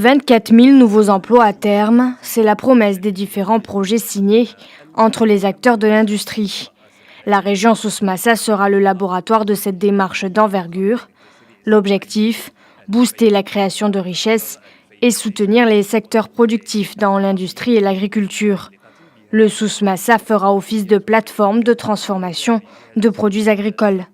24 000 nouveaux emplois à terme, c'est la promesse des différents projets signés entre les acteurs de l'industrie. La région Souss-Massa sera le laboratoire de cette démarche d'envergure. L'objectif, booster la création de richesses et soutenir les secteurs productifs dans l'industrie et l'agriculture. Le Souss-Massa fera office de plateforme de transformation de produits agricoles.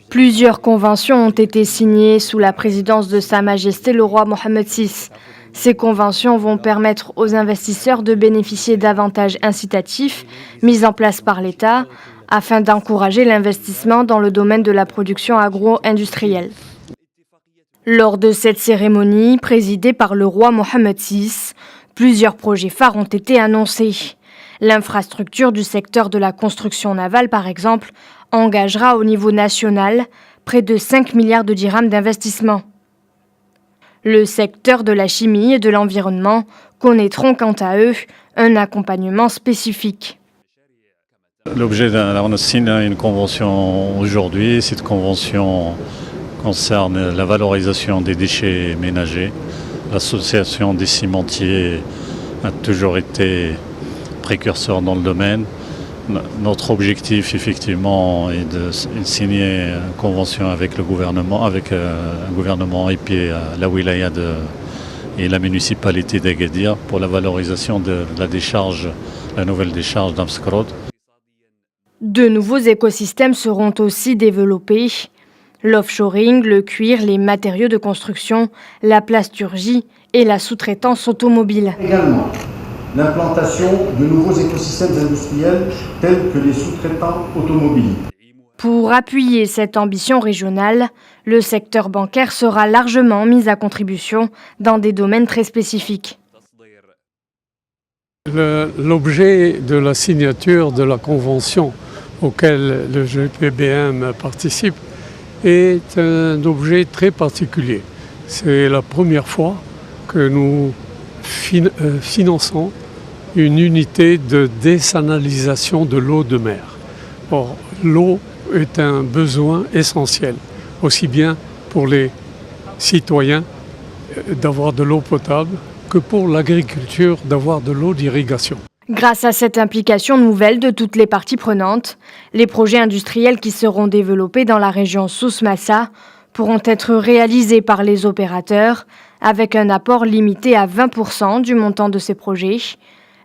Plusieurs conventions ont été signées sous la présidence de Sa Majesté le roi Mohammed VI. Ces conventions vont permettre aux investisseurs de bénéficier d'avantages incitatifs mis en place par l'État afin d'encourager l'investissement dans le domaine de la production agro-industrielle. Lors de cette cérémonie, présidée par le roi Mohammed VI, plusieurs projets phares ont été annoncés. L'infrastructure du secteur de la construction navale, par exemple, engagera au niveau national près de 5 milliards de dirhams d'investissement. Le secteur de la chimie et de l'environnement connaîtront quant à eux un accompagnement spécifique. L'objet on a signé une convention aujourd'hui. Cette convention concerne la valorisation des déchets ménagers. L'association des cimentiers a toujours été précurseur dans le domaine. Notre objectif, effectivement, est de signer une convention avec le gouvernement, avec un gouvernement et puis la wilaya et la municipalité d'Agadir pour la valorisation de la décharge, la nouvelle décharge d'Amskrod. De nouveaux écosystèmes seront aussi développés. L'offshoring, le cuir, les matériaux de construction, la plasturgie et la sous-traitance automobile. Également, l'implantation de nouveaux écosystèmes industriels tels que les sous-traitants automobiles. Pour appuyer cette ambition régionale, le secteur bancaire sera largement mis à contribution dans des domaines très spécifiques. L'objet de la signature de la convention auquel le GPBM participe est un objet très particulier. C'est la première fois que nous finançons une unité de désalination de l'eau de mer. Or, l'eau est un besoin essentiel, aussi bien pour les citoyens d'avoir de l'eau potable que pour l'agriculture d'avoir de l'eau d'irrigation. Grâce à cette implication nouvelle de toutes les parties prenantes, les projets industriels qui seront développés dans la région Souss-Massa pourront être réalisés par les opérateurs avec un apport limité à 20% du montant de ces projets.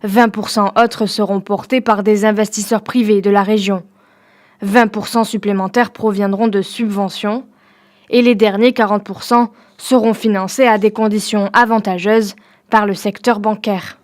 20% autres seront portés par des investisseurs privés de la région. 20% supplémentaires proviendront de subventions et les derniers 40% seront financés à des conditions avantageuses par le secteur bancaire.